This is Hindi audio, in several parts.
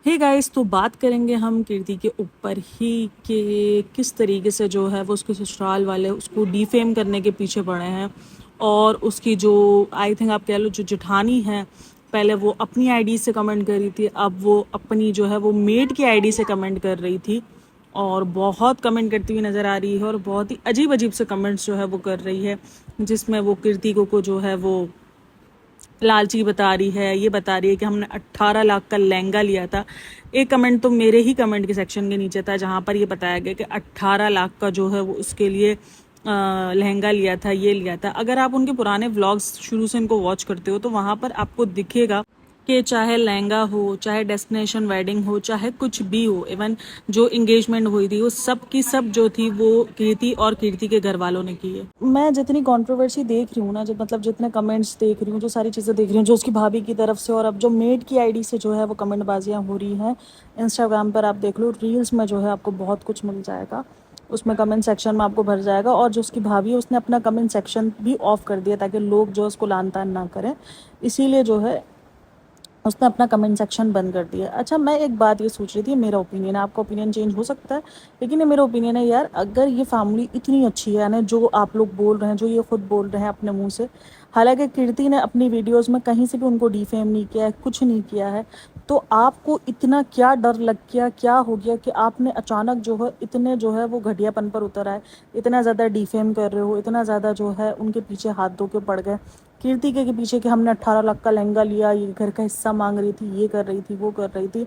हे गाइस, तो बात करेंगे हम कीर्ति के ऊपर ही कि किस तरीके से जो है वो उसके ससुराल वाले उसको डिफेम करने के पीछे पड़े हैं। और उसकी जो आई थिंक आप कह लो जो जेठानी है, पहले वो अपनी आईडी से कमेंट कर रही थी, अब वो अपनी जो है वो मेड की आईडी से कमेंट कर रही थी। और बहुत कमेंट करती हुई नज़र आ रही है और बहुत ही अजीब अजीब से कमेंट्स जो है वो कर रही है, जिसमें वो कीर्ति को जो है वो लालची बता रही है। ये बता रही है कि हमने 18 लाख का लहंगा लिया था। एक कमेंट तो मेरे ही कमेंट के सेक्शन के नीचे था जहाँ पर ये बताया गया कि 18 लाख का जो है वो उसके लिए लहंगा लिया था, ये लिया था। अगर आप उनके पुराने व्लॉग्स शुरू से इनको वॉच करते हो तो वहाँ पर आपको दिखेगा कि चाहे लहंगा हो, चाहे डेस्टिनेशन वेडिंग हो, चाहे कुछ भी हो, इवन जो इंगेजमेंट हुई थी वो सब की सब जो थी वो कीर्ति और कीर्ति के घर वालों ने की है। मैं जितनी कंट्रोवर्सी देख रही हूँ ना, जब मतलब जितने कमेंट्स देख रही हूँ, जो सारी चीज़ें देख रही हूँ, जो उसकी भाभी की तरफ से और अब जो मेड की आईडी से जो है वो कमेंट बाजियाँ हो रही हैं। इंस्टाग्राम पर आप देख लो, रील्स में जो है आपको बहुत कुछ मिल जाएगा, उसमें कमेंट सेक्शन में आपको भर जाएगा। और जो उसकी भाभी है उसने अपना कमेंट सेक्शन भी ऑफ कर दिया ताकि लोग जो उसको लान तान ना करें, इसीलिए जो है उसने अपना कमेंट सेक्शन बंद कर दिया। अच्छा, मैं एक बात ये सोच रही थी, मेरा ओपिनियन है, आपका ओपिनियन चेंज हो सकता है, लेकिन ये मेरा ओपिनियन है यार। अगर ये फैमिली इतनी अच्छी है ना, जो आप लोग बोल रहे हैं, जो ये खुद बोल रहे हैं अपने मुंह से, हालांकि कीर्ति ने अपनी वीडियोस में कहीं से भी उनको डिफेम नहीं किया है, कुछ नहीं किया है, तो आपको इतना क्या डर लग गया, क्या हो गया कि आपने अचानक जो है इतने जो है वो घटियापन पर उतर आए, इतना ज़्यादा डिफेम कर रहे हो, इतना ज़्यादा जो है उनके पीछे हाथ धो के पड़ गए कीर्ति के पीछे कि हमने 18 लाख का लहंगा लिया, ये घर का हिस्सा मांग रही थी, ये कर रही थी, वो कर रही थी।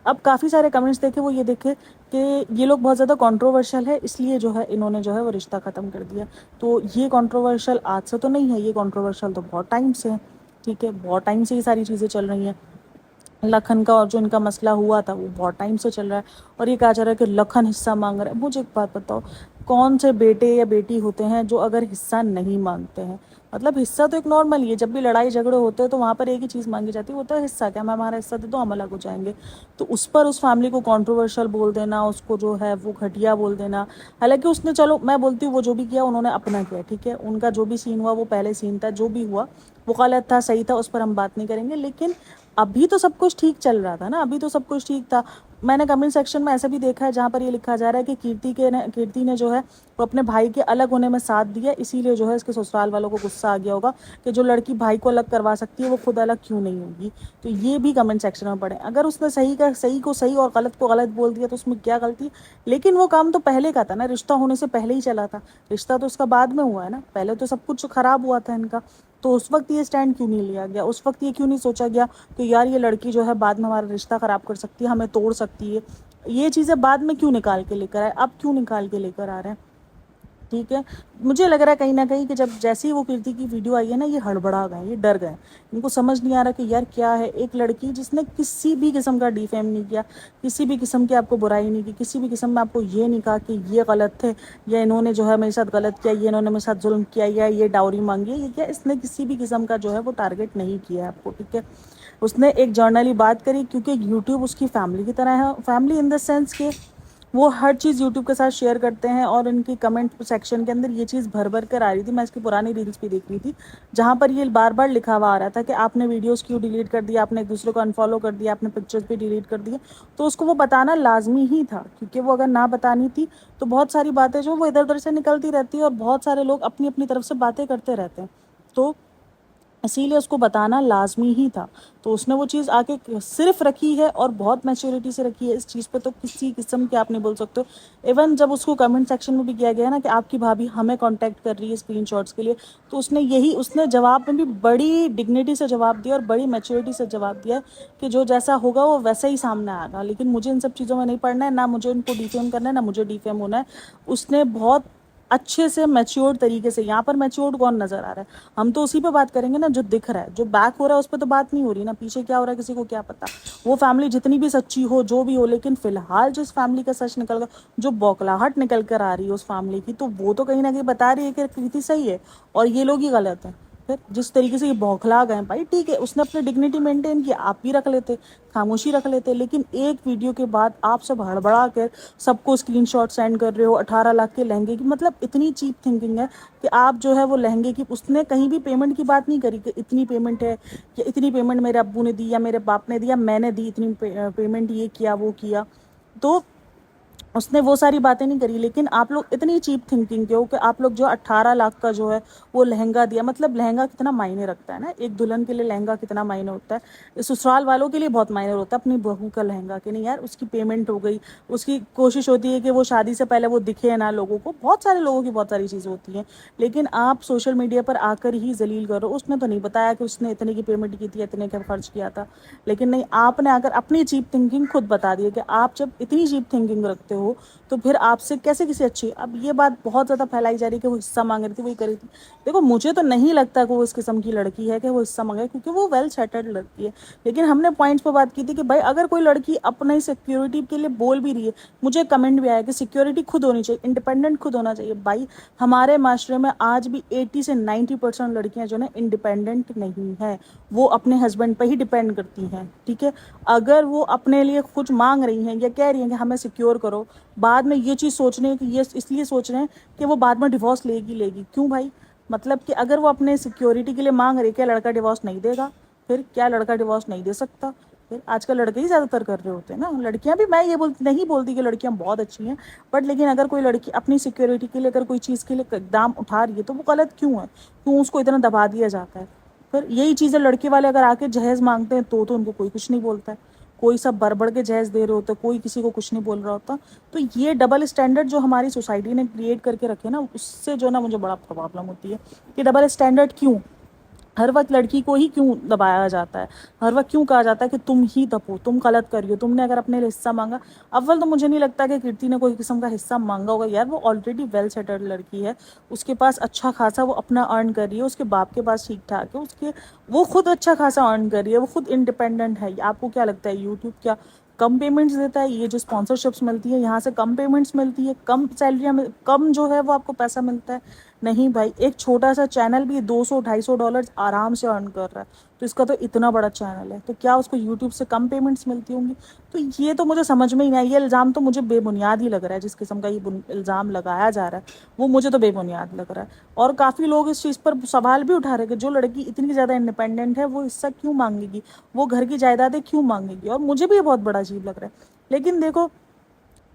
अब काफ़ी सारे कमेंट्स देखे, वो ये देखे कि ये लोग बहुत ज़्यादा कंट्रोवर्शियल है, इसलिए जो है इन्होंने जो है वो रिश्ता ख़त्म कर दिया। तो ये कंट्रोवर्शियल आज से तो नहीं है, ये कंट्रोवर्शियल तो बहुत टाइम से है। ठीक है, बहुत टाइम से ये सारी चीज़ें चल रही हैं। लखन का और जो इनका मसला हुआ था वो बहुत टाइम से चल रहा है, और ये कहा जा रहा है कि लखन हिस्सा मांग रहा है। मुझे एक बात बताओ, कौन से बेटे या बेटी होते हैं जो अगर हिस्सा नहीं मांगते हैं? मतलब हिस्सा तो एक नॉर्मल ही है, जब भी लड़ाई झगड़े होते हैं तो वहाँ पर एक ही चीज़ मांगी जाती है, वो तो है हिस्सा। क्या मैं हमारा हिस्सा दे दो, हम अलग हो जाएंगे? तो उस पर उस फैमिली को कंट्रोवर्शियल बोल देना, उसको जो है वो घटिया बोल देना। हालांकि उसने, चलो मैं बोलती हूँ, वो जो भी किया उन्होंने अपना किया, ठीक है, उनका जो भी सीन हुआ वो पहले सीन था, जो भी हुआ वो गलत था, सही था, उस पर हम बात नहीं करेंगे। लेकिन अभी तो सब कुछ ठीक चल रहा था ना, अभी तो सब कुछ ठीक था। मैंने कमेंट सेक्शन में ऐसा भी देखा है जहाँ पर ये लिखा जा रहा है कि कीर्ति ने जो है वो अपने भाई के अलग होने में साथ दिया, इसीलिए जो है इसके ससुराल वालों को गुस्सा आ गया होगा कि जो लड़की भाई को अलग करवा सकती है वो खुद अलग क्यों नहीं होगी। तो ये भी कमेंट सेक्शन में पढ़े। अगर उसने सही को सही और गलत को गलत बोल दिया तो उसमें क्या गलती? लेकिन वो काम तो पहले का था ना, रिश्ता होने से पहले ही चला था। रिश्ता तो उसका बाद में हुआ है ना, पहले तो सब कुछ खराब हुआ था इनका। तो उस वक्त ये स्टैंड क्यों नहीं लिया गया? उस वक्त ये क्यों नहीं सोचा गया कि यार ये लड़की जो है बाद में हमारा रिश्ता ख़राब कर सकती है, हमें तोड़ सकती है? ये चीज़ें बाद में क्यों निकाल के लेकर आए, अब क्यों निकाल के लेकर आ रहे हैं? ठीक है, मुझे लग रहा है कहीं ना कहीं कि जब जैसे ही वो कीर्ति की वीडियो आई है ना, ये हड़बड़ा गए, ये डर गए। इनको समझ नहीं आ रहा कि यार क्या है, एक लड़की जिसने किसी भी किस्म का डिफेम नहीं किया, किसी भी किस्म की आपको बुराई नहीं की, किसी भी किस्म में आपको ये नहीं कहा कि ये गलत थे, या इन्होंने जो है मेरे साथ गलत किया, ये इन्होंने मेरे साथ जुल्म किया, या ये डाउरी मांगी है, ये क्या, इसने किसी भी किस्म का जो है वो टारगेट नहीं किया है आपको। ठीक है, उसने एक जर्नली बात करी, क्योंकि यूट्यूब उसकी फैमिली की तरह है, फैमिली इन द सेंस के वो हर चीज़ यूट्यूब के साथ शेयर करते हैं। और इनकी कमेंट सेक्शन के अंदर ये चीज़ भर भर कर आ रही थी, मैं इसकी पुरानी रील्स भी देख रही थी, जहाँ पर ये बार बार लिखा हुआ आ रहा था कि आपने वीडियोस क्यों डिलीट कर दिया, आपने एक दूसरे को अनफॉलो कर दिया, आपने पिक्चर्स भी डिलीट कर दिए। तो उसको वो बताना लाजमी ही था, क्योंकि वो अगर ना बतानी थी तो बहुत सारी बातें जो वो इधर उधर से निकलती रहती है, और बहुत सारे लोग अपनी अपनी तरफ से बातें करते रहते हैं, तो इसीलिए उसको बताना लाजमी ही था। तो उसने वो चीज़ आके सिर्फ रखी है, और बहुत मैच्योरिटी से रखी है इस चीज़ पे, तो किसी किस्म के आप नहीं बोल सकते हो। इवन जब उसको कमेंट सेक्शन में भी किया गया ना कि आपकी भाभी हमें कांटेक्ट कर रही है स्क्रीनशॉट्स के लिए, तो उसने जवाब में भी बड़ी डिग्निटी से जवाब दिया और बड़ी मैच्योरिटी से जवाब दिया कि जो जैसा होगा वो वैसा ही सामने आएगा, लेकिन मुझे इन सब चीज़ों में नहीं पड़ना है, ना मुझे उनको डिफेम करना है, ना मुझे डिफेम होना है। उसने बहुत अच्छे से मैच्योर्ड तरीके से, यहाँ पर मैच्योर्ड कौन नजर आ रहा है? हम तो उसी पे बात करेंगे ना जो दिख रहा है, जो बैक हो रहा है उस पर तो बात नहीं हो रही ना, पीछे क्या हो रहा है किसी को क्या पता। वो फैमिली जितनी भी सच्ची हो, जो भी हो, लेकिन फिलहाल जिस फैमिली का सच निकल कर, जो बौखलाहट निकल कर आ रही है उस फैमिली की, तो वो तो कहीं ना कहीं बता रही है कि कृति सही है और ये लोग ही गलत है। फिर जिस तरीके से ये बौखला गए भाई, ठीक है उसने अपनी डिग्निटी मेंटेन की, आप भी रख लेते, खामोशी रख लेते, लेकिन एक वीडियो के बाद आप सब हड़बड़ा कर सबको स्क्रीनशॉट सेंड कर रहे हो 18 लाख के लहंगे की। मतलब इतनी चीप थिंकिंग है कि आप जो है वो लहंगे की, उसने कहीं भी पेमेंट की बात नहीं करी कि इतनी पेमेंट है या इतनी पेमेंट मेरे अब्बू ने दी या मेरे बाप ने दी या मैंने दी, इतनी पेमेंट ये किया वो किया। तो उसने वो सारी बातें नहीं करी। लेकिन आप लोग इतनी चीप थिंकिंग के हो कि आप लोग जो 18 लाख का जो है वो लहंगा दिया। मतलब लहंगा कितना मायने रखता है ना, एक दुल्हन के लिए लहंगा कितना मायने होता है, ससुराल वालों के लिए बहुत मायने होता है अपनी बहू का लहंगा। कि नहीं यार, उसकी पेमेंट हो गई, उसकी कोशिश होती है कि वो शादी से पहले वो दिखे ना लोगों को, बहुत सारे लोगों की बहुत सारी चीज़ें होती हैं। लेकिन आप सोशल मीडिया पर आकर ही जलील करो। उसने तो नहीं बताया कि उसने इतने की पेमेंट की थी, इतने का खर्च किया था। लेकिन नहीं, आपने आकर अपनी चीप थिंकिंग खुद बता दी है कि आप जब इतनी चीप थिंकिंग रखते हो तो फिर आपसे कैसे किसी अच्छी। अब ये बात बहुत ज़्यादा फैलाई जा रही है कि वो हिस्सा मांग रही थी, वही करी थी। देखो मुझे तो नहीं लगता कि वो इस किस्म की लड़की है कि वो हिस्सा मांगे, क्योंकि वो वेल सेटल्ड लड़की है। लेकिन हमने पॉइंट्स पर बात की थी कि भाई अगर कोई लड़की अपनी सिक्योरिटी के लिए बोल भी रही है, मुझे कमेंट भी आया कि सिक्योरिटी खुद होनी चाहिए, इंडिपेंडेंट खुद होना चाहिए। भाई हमारे माशरे में आज भी 80 से 90% लड़कियां जो ना इंडिपेंडेंट नहीं है, वो अपने हस्बैंड पर ही डिपेंड करती हैं। ठीक है, अगर वो अपने लिए कुछ मांग रही हैं या कह रही हैं कि हमें सिक्योर करो, बाद में ये चीज़ सोच रहे हैं कि ये इसलिए सोच रहे हैं कि वो बाद में डिवोर्स लेगी। क्यों भाई? मतलब कि अगर वो अपने सिक्योरिटी के लिए मांग रही है, क्या लड़का डिवोर्स नहीं देगा? फिर क्या लड़का डिवोर्स नहीं दे सकता? फिर आजकल लड़के ही ज़्यादातर कर रहे होते हैं ना, लड़कियां भी, मैं ये नहीं बोलती कि लड़कियां बहुत अच्छी हैं, बट लेकिन अगर कोई लड़की अपनी सिक्योरिटी के लिए अगर कोई चीज़ के लिए दाम उठा रही है तो वो गलत क्यों है? क्यों उसको इतना दबा दिया जाता है? फिर यही चीज़ें लड़के वाले अगर आके जहेज़ मांगते हैं तो उनको कोई कुछ नहीं बोलता है, कोई सब बढ़ के जहेज़ दे रहे होते, कोई किसी को कुछ नहीं बोल रहा होता। तो ये डबल स्टैंडर्ड जो हमारी सोसाइटी ने क्रिएट करके रखे ना, उससे जो ना मुझे बड़ा प्रॉब्लम होती है कि डबल स्टैंडर्ड क्यों, हर वक्त लड़की को ही क्यों दबाया जाता है, हर वक्त क्यों कहा जाता है कि तुम ही दबो, तुम गलत करियो, तुमने अगर अपने लिए हिस्सा मांगा। अव्वल तो मुझे नहीं लगता कि कीर्ति ने कोई किस्म का हिस्सा मांगा होगा यार, वो ऑलरेडी वेल सेटल्ड लड़की है, उसके पास अच्छा खासा वो अपना अर्न कर रही है, उसके बाप के पास ठीक ठाक है, उसके वो खुद अच्छा खासा अर्न कर रही है, वो खुद इंडिपेंडेंट है। आपको क्या लगता है यूट्यूब क्या कम पेमेंट्स देता है? ये जो स्पॉन्सरशिप्स मिलती है यहाँ से कम पेमेंट्स मिलती है, कम सैलरियाँ कम जो है वो आपको पैसा मिलता है? नहीं भाई, एक छोटा सा चैनल भी 200-250 डॉलर आराम से अर्न कर रहा है, तो इसका तो इतना बड़ा चैनल है, तो क्या उसको यूट्यूब से कम पेमेंट्स मिलती होंगी? तो ये तो मुझे समझ में ही नहीं, ये इल्ज़ाम तो मुझे बेबुनियाद ही लग रहा है। जिस किस्म का ये इल्ज़ाम लगाया जा रहा है वो मुझे तो बेबुनियाद लग रहा है। और काफ़ी लोग इस चीज़ पर सवाल भी उठा रहे हैं कि जो लड़की इतनी ज़्यादा इंडिपेंडेंट है वो हिस्सा क्यों मांगेगी, वो घर की जायदादें क्यों मांगेगी? और मुझे भी ये बहुत बड़ा अजीब लग रहा है। लेकिन देखो,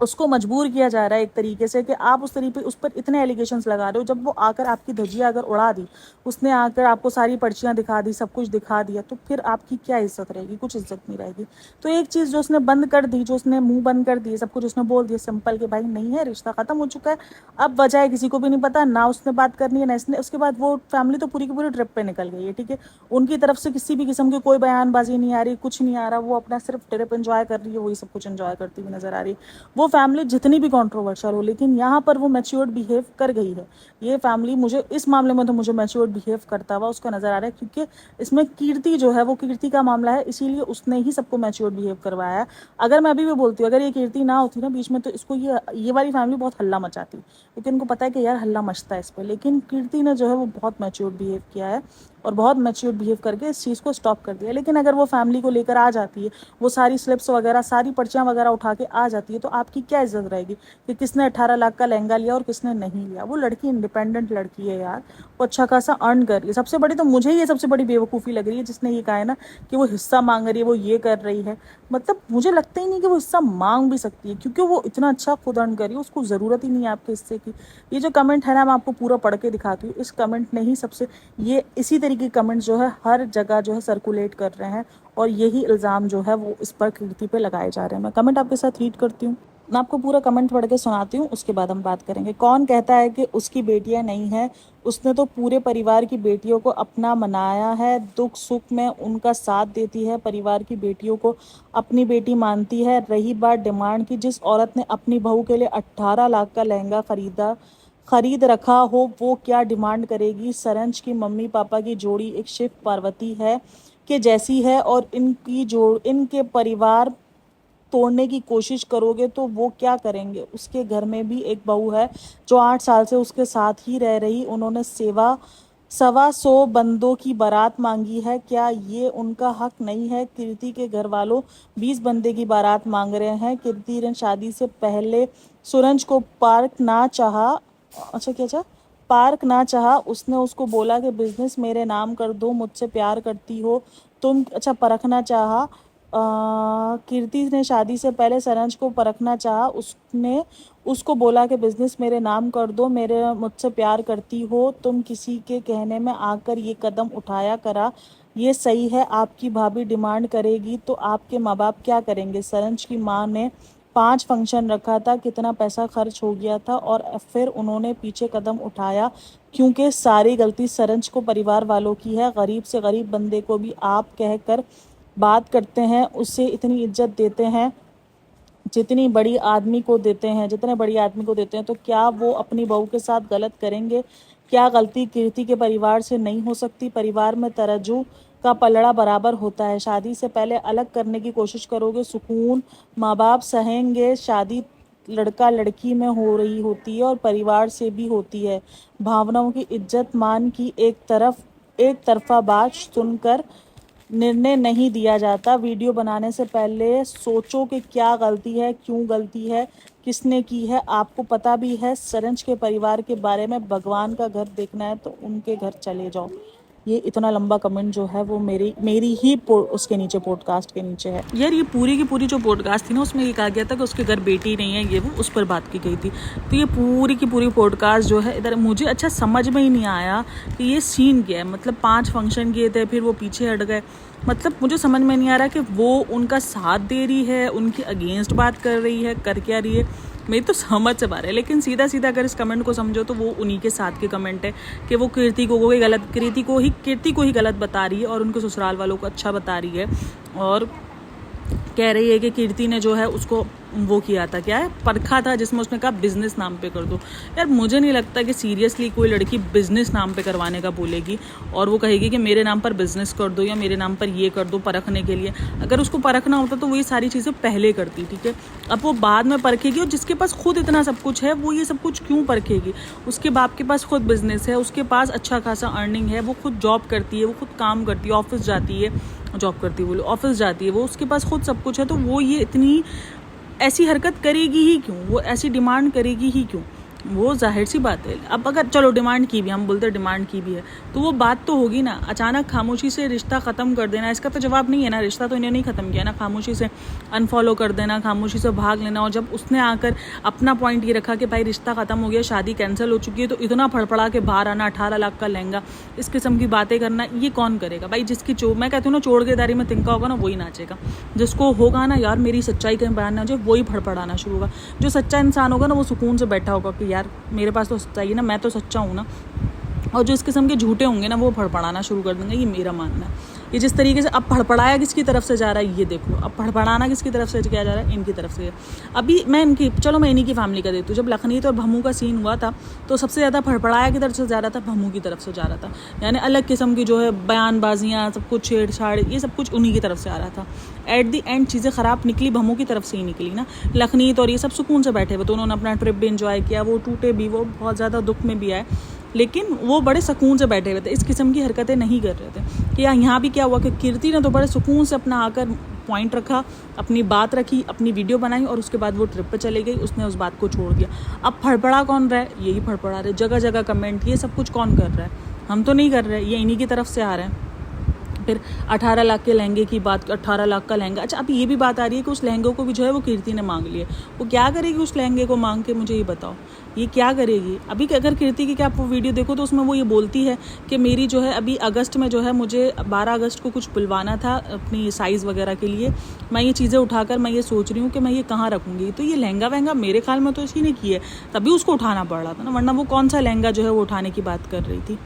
उसको मजबूर किया जा रहा है एक तरीके से कि आप उस तरीके उस पर इतने एलिगेशंस लगा रहे हो। जब वो आकर आपकी धज्जियां अगर उड़ा दी, उसने आकर आपको सारी पर्चियां दिखा दी, सब कुछ दिखा दिया, तो फिर आपकी क्या इज्जत रहेगी? कुछ इज्जत नहीं रहेगी। तो एक चीज़ जो उसने बंद कर दी, जो उसने मुंह बंद कर दिए, सब कुछ उसने बोल दिया सिंपल कि भाई नहीं है, रिश्ता खत्म हो चुका है, अब वजह है किसी को भी नहीं पता, ना उसने बात करनी है ना इसने। उसके बाद वो फैमिली तो पूरी की पूरी ट्रिप पे निकल गई है। ठीक है, उनकी तरफ से किसी भी किस्म की कोई बयानबाजी नहीं आ रही, कुछ नहीं आ रहा, वो अपना सिर्फ ट्रिप एंजॉय कर रही है, वही सब कुछ एंजॉय करती हुई नजर आ रही है। वो फैमिली जितनी भी कंट्रोवर्शियल हो, लेकिन यहाँ पर वो मैच्योर्ड बिहेव कर गई है। ये फैमिली मुझे इस मामले में तो मुझे मैच्योर्ड बिहेव करता हुआ उसका नजर आ रहा है, क्योंकि इसमें कीर्ति जो है वो कीर्ति का मामला है, इसीलिए उसने ही सबको मैच्योर्ड बिहेव करवाया है। अगर मैं अभी भी बोलती हूँ, अगर ये कीर्ति ना होती ना बीच में, तो इसको ये वाली फैमिली बहुत हल्ला मचाती, क्योंकि उनको पता है कि यार हल्ला मचता है इस पर। लेकिन कीर्ति ने जो है वो बहुत मैच्योर्ड बिहेव किया है और बहुत मैच्योर्ड बिहेव करके इस चीज़ को स्टॉप कर दिया। लेकिन अगर वो फैमिली को लेकर आ जाती है, वो सारी स्लिप्स वगैरह, सारी पर्चियाँ वगैरह उठा के आ जाती है, तो आपकी क्या इज्जत रहेगी कि किसने 18 लाख का लहंगा लिया और किसने नहीं लिया? वो लड़की इंडिपेंडेंट लड़की है यार, वो अच्छा खासा अर्न कर रही है। सबसे बड़ी तो मुझे ये सबसे बड़ी बेवकूफ़ी लग रही है जिसने ये कहा है ना कि वो हिस्सा मांग रही है, वो ये कर रही है। मतलब मुझे लगता ही नहीं कि वो हिस्सा मांग भी सकती है, क्योंकि वो इतना अच्छा खुद अर्न कर रही है, उसको ज़रूरत ही नहीं है आपके हिस्से की। ये जो कमेंट है ना, मैं आपको पूरा पढ़ के दिखाती हूँ। इस कमेंट ने ही सबसे, ये इसी तरीके के कमेंट जो है हर जगह जो है सर्कुलेट कर रहे हैं, और यही इल्ज़ाम जो है वो इस पर कीर्ति पे लगाए जा रहे हैं। मैं कमेंट आपके साथ रीड करती हूँ, मैं आपको पूरा कमेंट पढ़ के सुनाती हूँ, उसके बाद हम बात करेंगे। कौन कहता है कि उसकी बेटियां नहीं हैं? उसने तो पूरे परिवार की बेटियों को अपना मनाया है, दुख सुख में उनका साथ देती है, परिवार की बेटियों को अपनी बेटी मानती है। रही बात डिमांड की, जिस औरत ने अपनी बहू के लिए 18 लाख का लहंगा खरीद रखा हो, वो क्या डिमांड करेगी? सरंज की मम्मी पापा की जोड़ी एक शिव पार्वती है कि जैसी है, और इनके परिवार तोड़ने की कोशिश करोगे तो वो क्या करेंगे? उसके घर में भी एक बहू है जो 8 साल से उसके साथ ही रह रही, उन्होंने सेवा 125 बंदों की बारात मांगी है, क्या ये उनका हक नहीं है? कीर्ति के घर वालों 20 बंदे की बारात मांग रहे हैं। कीर्ति ने शादी से पहले सूरज को पार्क ना चाहा। अच्छा क्या चाहा? पार्क ना चाहा। उसने उसको बोला कि बिजनेस मेरे नाम कर दो, मुझसे प्यार करती हो तुम। अच्छा, परखना चाहा। कीर्ति ने शादी से पहले सरंज को परखना चाहा। उसने उसको बोला कि बिजनेस मेरे नाम कर दो, मेरे मुझसे प्यार करती हो तुम। किसी के कहने में आकर ये कदम उठाया करा। ये सही है? आपकी भाभी डिमांड करेगी तो आपके माँ बाप क्या करेंगे? सरंज की माँ ने 5 फंक्शन रखा था, कितना पैसा खर्च हो गया था और फिर उन्होंने पीछे कदम उठाया क्योंकि सारी गलती सरंज को परिवार वालों की है। गरीब से गरीब बंदे को भी आप कहकर बात करते हैं, उसे इतनी इज्जत देते हैं जितनी बड़ी आदमी को देते हैं, जितने बड़ी आदमी को देते हैं, तो क्या वो अपनी बहू के साथ गलत करेंगे? क्या गलती कीर्ति के परिवार से नहीं हो सकती? परिवार में तराजू का पलड़ा बराबर होता है। शादी से पहले अलग करने की कोशिश करोगे, सुकून माँ बाप सहेंगे। शादी लड़का लड़की में हो रही होती है और परिवार से भी होती है। भावनाओं की इज्जत मान की एक तरफा बात सुनकर निर्णय नहीं दिया जाता। वीडियो बनाने से पहले सोचो कि क्या गलती है, क्यों गलती है, किसने की है। आपको पता भी है सरंज के परिवार के बारे में। भगवान का घर देखना है तो उनके घर चले जाओ। ये इतना लंबा कमेंट जो है वो मेरी ही उसके नीचे पॉडकास्ट के नीचे है। यार ये पूरी की पूरी जो पॉडकास्ट थी ना, उसमें ये कहा गया था कि उसके घर बेटी नहीं है, ये वो उस पर बात की गई थी। तो ये पूरी की पूरी पॉडकास्ट जो है, इधर मुझे अच्छा समझ में ही नहीं आया कि ये सीन क्या है। मतलब 5 फंक्शन किए थे, फिर वो पीछे हट गए। मतलब मुझे समझ में नहीं आ रहा कि वो उनका साथ दे रही है, उनके अगेंस्ट बात कर रही है, कर क्या रही है, मेरी तो समझ से बाहर है। लेकिन सीधा सीधा अगर इस कमेंट को समझो तो वो उन्हीं के साथ के कमेंट है कि वो कीर्ति को ही गलत बता रही है और उनके ससुराल वालों को अच्छा बता रही है। और कह रही है कि कीर्ति ने जो है उसको वो किया था, क्या है, परखा था, जिसमें उसने कहा बिजनेस नाम पे कर दो। यार मुझे नहीं लगता कि सीरियसली कोई लड़की बिजनेस नाम पे करवाने का बोलेगी और वो कहेगी कि मेरे नाम पर बिजनेस कर दो या मेरे नाम पर ये कर दो परखने के लिए। अगर उसको परखना होता तो वो ये सारी चीज़ें पहले करती, ठीक है। अब वो बाद में परखेगी, और जिसके पास खुद इतना सब कुछ है वो ये सब कुछ क्यों परखेगी? उसके बाप के पास खुद बिजनेस है, उसके पास अच्छा खासा अर्निंग है, वो खुद जॉब करती है, वो खुद काम करती है, ऑफिस जाती है, ऑफिस जाती है, वो उसके पास खुद सब कुछ है। तो वो ये इतनी ऐसी हरकत करेगी ही क्यों? वो ऐसी डिमांड करेगी ही क्यों? वो जाहिर सी बात है। अब अगर चलो डिमांड की भी, हम बोलते डिमांड की भी है, तो वो बात तो होगी ना। अचानक खामोशी से रिश्ता ख़त्म कर देना, इसका तो जवाब नहीं है ना। रिश्ता तो इन्हें नहीं ख़त्म किया ना, खामोशी से अनफॉलो कर देना, खामोशी से भाग लेना। और जब उसने आकर अपना पॉइंट ये रखा कि भाई रिश्ता ख़त्म हो गया, शादी कैंसिल हो चुकी है, तो इतना फड़फड़ा के बाहर आना, 18 लाख का लहंगा, इस किस्म की बातें करना, ये कौन करेगा भाई? जिसकी मैं कहती हूँ ना, चोड़गेदारी में तिनका होगा ना, वही नाचेगा। जिसको होगा ना यार मेरी सच्चाई कहीं बयान ना हो जाए, वही फड़फड़ाना शुरू होगा। जो सच्चा इंसान होगा ना, वो सुकून से बैठा होगा कि यार मेरे पास तो सच्चाई है ना, मैं तो सच्चा हूँ ना। और जो इस किस्म के झूठे होंगे ना, वो फड़फड़ाना शुरू कर देंगे। ये मेरा मानना है। ये जिस तरीके से अब फड़फड़ाया किसकी तरफ से जा रहा है, ये देखो। अब फड़फड़ाना किसकी तरफ से किया जा रहा है? इनकी तरफ से। अभी मैं इनकी इन्हीं की फैमिली का देती हूँ। जब लखनीत और भमू का सीन हुआ था, तो सबसे ज़्यादा फड़फड़ाया की तरफ से जा रहा था, भमू की तरफ से जा रहा था। यानी अलग किस्म की जो है बयानबाजियाँ, सब कुछ छेड़छाड़, ये सब कुछ उन्हीं की तरफ से आ रहा था। एट दी एंड चीज़ें ख़राब निकली भमू की तरफ से ही निकली ना। लखनीत और ये सब सुकून से बैठे हुए, तो उन्होंने अपना ट्रिप भी इंजॉय किया। वो टूटे भी, वो बहुत ज़्यादा दुख में भी आए, लेकिन वो बड़े सुकून से बैठे हुए थे, इस किस्म की हरकतें नहीं कर रहे थे। कि यहाँ भी क्या हुआ कि कीर्ति ने तो बड़े सुकून से अपना आकर पॉइंट रखा, अपनी बात रखी, अपनी वीडियो बनाई, और उसके बाद वो ट्रिप पे चले गई, उसने उस बात को छोड़ दिया। अब फड़फड़ा कौन रहा है? यही फड़फड़ा रहे, जगह जगह कमेंट, ये सब कुछ कौन कर रहा है? हम तो नहीं कर रहे, ये इन्हीं की तरफ से आ रहे हैं। फिर 18 लाख के लहंगे की बात, 18 लाख का लहंगा। अच्छा, अब ये भी बात आ रही है कि उस लहंगे को भी जो है वो कीर्ति ने मांग लिया। वो क्या करेगी उस लहंगे को मांग के? मुझे ये बताओ, ये क्या करेगी? अभी अगर कीर्ति की आप वो वीडियो देखो तो उसमें वो ये बोलती है कि मेरी जो है अभी अगस्त में जो है, मुझे 12 अगस्त को कुछ बुलवाना था अपनी साइज़ वगैरह के लिए। मैं ये चीज़ें उठाकर मैं ये सोच रही हूँ कि मैं ये कहाँ रखूँगी। तो ये लहंगा वहंगा मेरे ख्याल में तो इसी ने की है, तभी उसको उठाना पड़ रहा था ना, वरना वो कौन सा लहंगा जो है वो उठाने की बात कर रही थी।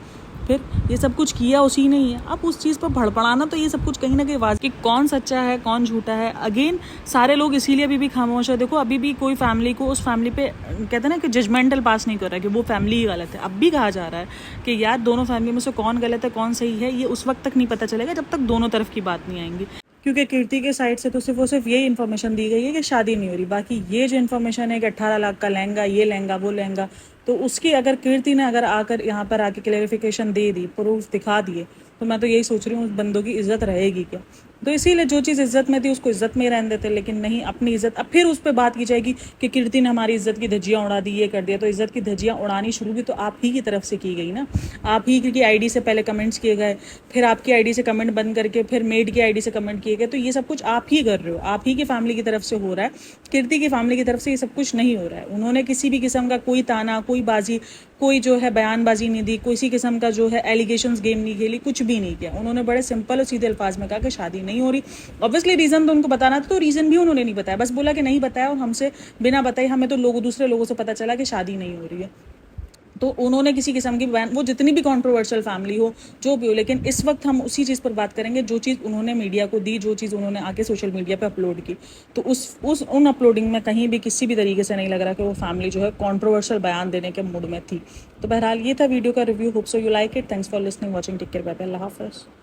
फिर ये सब कुछ किया उसी ने ही है। अब उस चीज़ पर भड़पड़ाना, तो ये सब कुछ कहीं ना कहीं वाज कि कौन सच्चा है कौन झूठा है। अगेन सारे लोग इसीलिए अभी भी खामोश है। देखो अभी भी कोई फैमिली को उस फैमिली पे कहते हैं ना कि जजमेंटल पास नहीं कर रहा है कि वो फैमिली ही गलत है। अब भी कहा जा रहा है कि यार दोनों फैमिली में से कौन गलत है कौन सही है, ये उस वक्त तक नहीं पता चलेगा जब तक दोनों तरफ की बात नहीं आएंगी। क्योंकि कीर्ति के साइड से तो सिर्फ और सिर्फ ये इन्फॉर्मेशन दी गई है कि शादी नहीं हो रही। बाकी ये जो इन्फॉर्मेशन है कि 18 लाख का लहंगा, ये लहंगा, वो लहंगा, तो उसकी अगर कीर्ति ने अगर आकर यहाँ पर आके क्लेरिफिकेशन दे दी, प्रूफ दिखा दिए, तो मैं तो यही सोच रही हूँ उस बंदों की इज्जत रहेगी क्या। तो इसीलिए जो चीज़ इज्जत में थी उसको इज्जत में ही रहने देते, लेकिन नहीं, अपनी इज्जत अब फिर उस पर बात की जाएगी कि कीर्ति ने हमारी इज्जत की धज्जियाँ उड़ा दी, ये कर दिया। तो इज्जत की धज्जियाँ उड़ानी शुरू भी तो आप ही की तरफ से की गई ना। आप ही की आईडी से पहले कमेंट्स किए गए, फिर आपकी आईडी से कमेंट बंद करके फिर मेड की आईडी से कमेंट किए गए। तो ये सब कुछ आप ही कर रहे हो, आप ही की फैमिली की तरफ से हो रहा है। कीर्ति की फैमिली की तरफ से ये सब कुछ नहीं हो रहा है। उन्होंने किसी भी किस्म का कोई ताना, कोई बाजी, कोई जो है बयानबाजी नहीं दी, किसी किस्म का जो है एलिगेशंस गेम नहीं खेली, कुछ भी नहीं किया। उन्होंने बड़े सिंपल और सीधे अल्फाज में कहा कि शादी नहीं हो रही। ऑब्वियसली रीज़न तो उनको बताना था, तो रीज़न भी उन्होंने नहीं बताया, बस बोला कि नहीं बताया, और हमसे बिना बताए हमें तो दूसरे लोगों से पता चला कि शादी नहीं हो रही है। तो उन्होंने किसी किस्म की बयान, वो जितनी भी कंट्रोवर्शियल फैमिली हो, जो भी हो, लेकिन इस वक्त हम उसी चीज़ पर बात करेंगे जो चीज़ उन्होंने मीडिया को दी, जो चीज़ उन्होंने आके सोशल मीडिया पे अपलोड की। तो उन अपलोडिंग में कहीं भी किसी भी तरीके से नहीं लग रहा कि वो फैमिली जो है कंट्रोवर्शियल बयान देने के मूड में थी। तो बहरहाल ये था वीडियो का review. Hope so you like it. Thanks for listening, watching, take care, bye bye, अल्लाह हाफिज़।